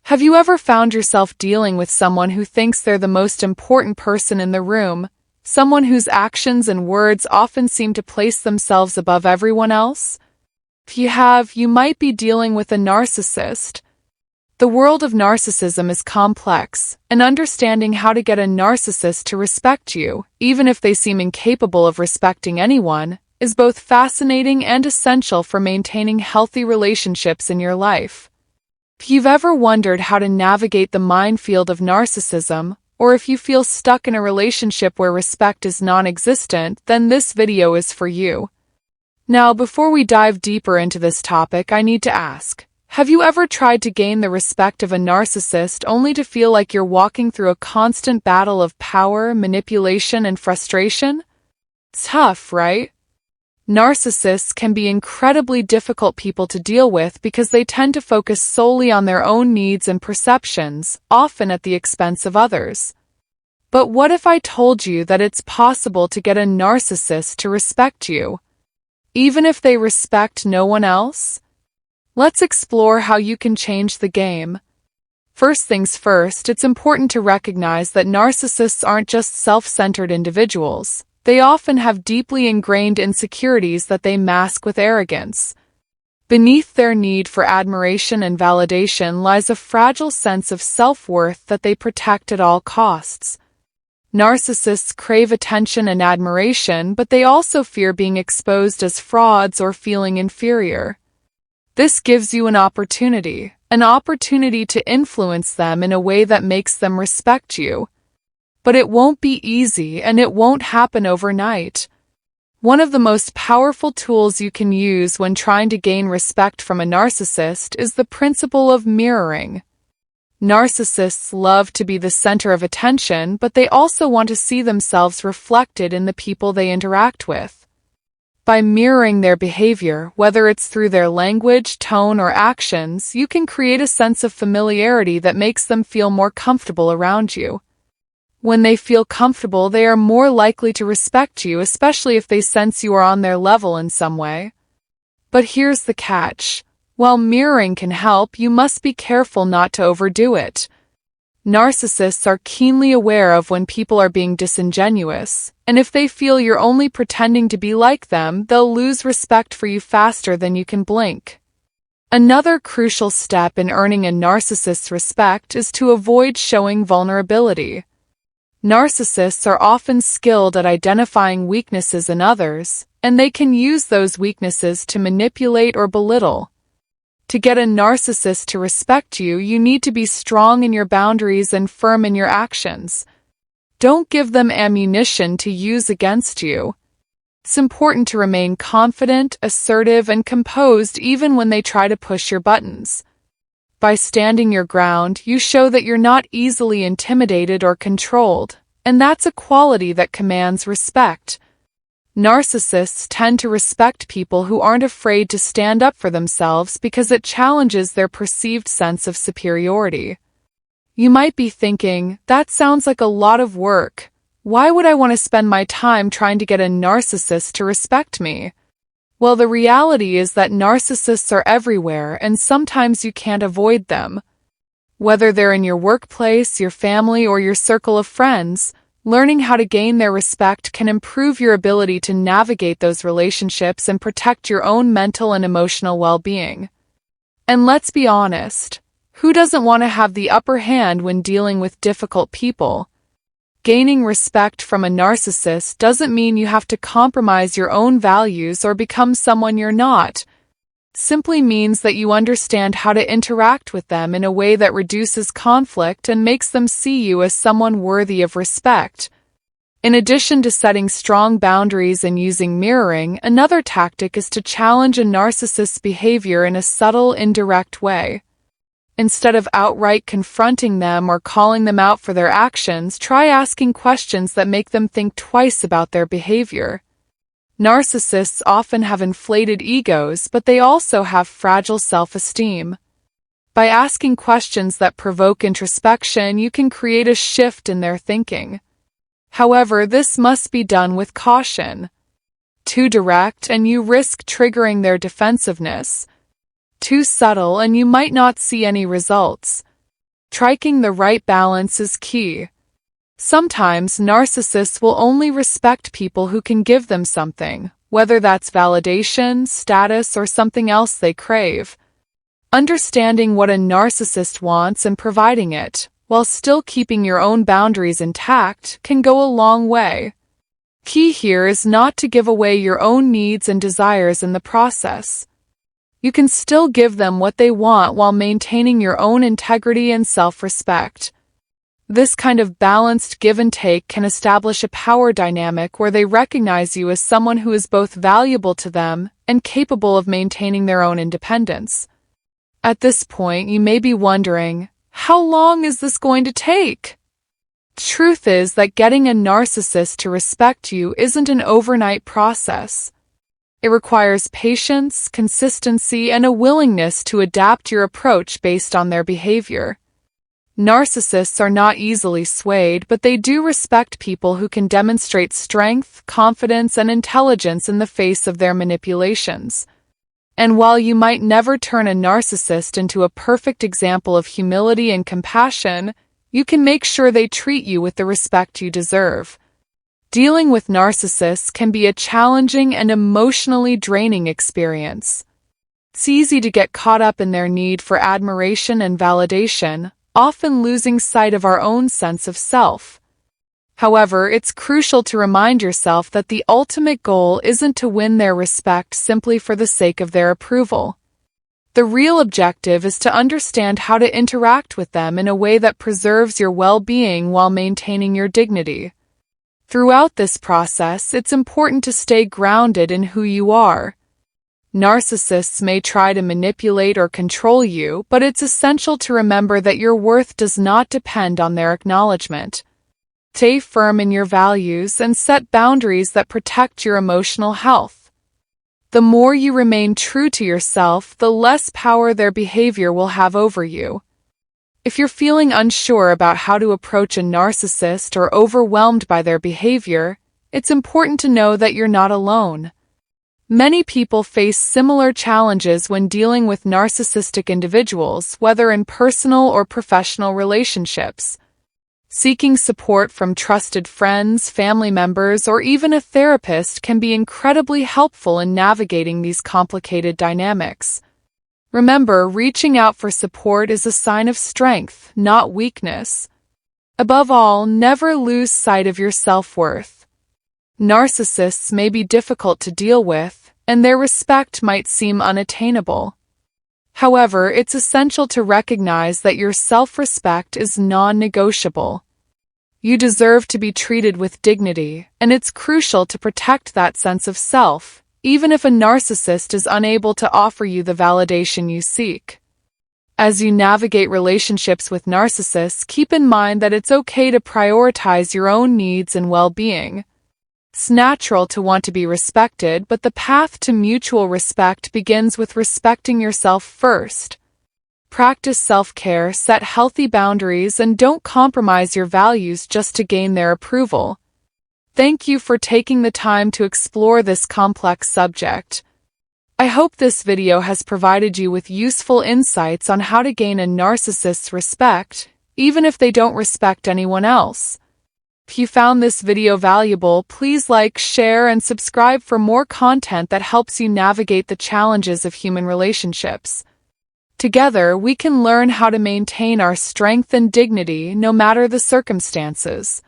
Have you ever found yourself dealing with someone who thinks they're the most important person in the room, someone whose actions and words often seem to place themselves above everyone else? If you have, you might be dealing with a narcissist. The world of narcissism is complex, and understanding how to get a narcissist to respect you, even if they seem incapable of respecting anyone, is both fascinating and essential for maintaining healthy relationships in your life. If you've ever wondered how to navigate the minefield of narcissism, or if you feel stuck in a relationship where respect is non-existent, then this video is for you. Now, before we dive deeper into this topic, I need to ask, have you ever tried to gain the respect of a narcissist only to feel like you're walking through a constant battle of power, manipulation, and frustration? It's tough, right? Narcissists can be incredibly difficult people to deal with because they tend to focus solely on their own needs and perceptions, often at the expense of others. But what if I told you that it's possible to get a narcissist to respect you, even if they respect no one else? Let's explore how you can change the game. First things first, it's important to recognize that narcissists aren't just self-centered individuals. They often have deeply ingrained insecurities that they mask with arrogance. Beneath their need for admiration and validation lies a fragile sense of self-worth that they protect at all costs. Narcissists crave attention and admiration, but they also fear being exposed as frauds or feeling inferior. This gives you an opportunity to influence them in a way that makes them respect you. But it won't be easy, and it won't happen overnight. One of the most powerful tools you can use when trying to gain respect from a narcissist is the principle of mirroring. Narcissists love to be the center of attention, but they also want to see themselves reflected in the people they interact with. By mirroring their behavior, whether it's through their language, tone, or actions, you can create a sense of familiarity that makes them feel more comfortable around you. When they feel comfortable, they are more likely to respect you, especially if they sense you are on their level in some way. But here's the catch. While mirroring can help, you must be careful not to overdo it. Narcissists are keenly aware of when people are being disingenuous, and if they feel you're only pretending to be like them, they'll lose respect for you faster than you can blink. Another crucial step in earning a narcissist's respect is to avoid showing vulnerability. Narcissists are often skilled at identifying weaknesses in others, and they can use those weaknesses to manipulate or belittle. To get a narcissist to respect you, you need to be strong in your boundaries and firm in your actions. Don't give them ammunition to use against you. It's important to remain confident, assertive, and composed even when they try to push your buttons. By standing your ground, you show that you're not easily intimidated or controlled, and that's a quality that commands respect. Narcissists tend to respect people who aren't afraid to stand up for themselves because it challenges their perceived sense of superiority. You might be thinking, that sounds like a lot of work. Why would I want to spend my time trying to get a narcissist to respect me? Well, the reality is that narcissists are everywhere, and sometimes you can't avoid them. Whether they're in your workplace, your family, or your circle of friends, learning how to gain their respect can improve your ability to navigate those relationships and protect your own mental and emotional well-being. And let's be honest, who doesn't want to have the upper hand when dealing with difficult people? Gaining respect from a narcissist doesn't mean you have to compromise your own values or become someone you're not. It simply means that you understand how to interact with them in a way that reduces conflict and makes them see you as someone worthy of respect. In addition to setting strong boundaries and using mirroring, another tactic is to challenge a narcissist's behavior in a subtle, indirect way. Instead of outright confronting them or calling them out for their actions, try asking questions that make them think twice about their behavior. Narcissists often have inflated egos, but they also have fragile self-esteem. By asking questions that provoke introspection, you can create a shift in their thinking. However, this must be done with caution. Too direct, and you risk triggering their defensiveness. Too subtle, and you might not see any results. Striking the right balance is key. Sometimes narcissists will only respect people who can give them something, whether that's validation, status, or something else they crave. Understanding what a narcissist wants and providing it, while still keeping your own boundaries intact, can go a long way. Key here is not to give away your own needs and desires in the process. You can still give them what they want while maintaining your own integrity and self-respect. This kind of balanced give and take can establish a power dynamic where they recognize you as someone who is both valuable to them and capable of maintaining their own independence. At this point, you may be wondering, how long is this going to take? Truth is that getting a narcissist to respect you isn't an overnight process. It requires patience, consistency, and a willingness to adapt your approach based on their behavior. Narcissists are not easily swayed, but they do respect people who can demonstrate strength, confidence, and intelligence in the face of their manipulations. And while you might never turn a narcissist into a perfect example of humility and compassion, you can make sure they treat you with the respect you deserve. Dealing with narcissists can be a challenging and emotionally draining experience. It's easy to get caught up in their need for admiration and validation, often losing sight of our own sense of self. However, it's crucial to remind yourself that the ultimate goal isn't to win their respect simply for the sake of their approval. The real objective is to understand how to interact with them in a way that preserves your well-being while maintaining your dignity. Throughout this process, it's important to stay grounded in who you are. Narcissists may try to manipulate or control you, but it's essential to remember that your worth does not depend on their acknowledgement. Stay firm in your values and set boundaries that protect your emotional health. The more you remain true to yourself, the less power their behavior will have over you. If you're feeling unsure about how to approach a narcissist or overwhelmed by their behavior, it's important to know that you're not alone. Many people face similar challenges when dealing with narcissistic individuals, whether in personal or professional relationships. Seeking support from trusted friends, family members, or even a therapist can be incredibly helpful in navigating these complicated dynamics. Remember, reaching out for support is a sign of strength, not weakness. Above all, never lose sight of your self-worth. Narcissists may be difficult to deal with, and their respect might seem unattainable. However, it's essential to recognize that your self-respect is non-negotiable. You deserve to be treated with dignity, and it's crucial to protect that sense of self, even if a narcissist is unable to offer you the validation you seek. As you navigate relationships with narcissists, keep in mind that it's okay to prioritize your own needs and well-being. It's natural to want to be respected, but the path to mutual respect begins with respecting yourself first. Practice self-care, set healthy boundaries, and don't compromise your values just to gain their approval. Thank you for taking the time to explore this complex subject. I hope this video has provided you with useful insights on how to gain a narcissist's respect, even if they don't respect anyone else. If you found this video valuable, please like, share, and subscribe for more content that helps you navigate the challenges of human relationships. Together, we can learn how to maintain our strength and dignity no matter the circumstances.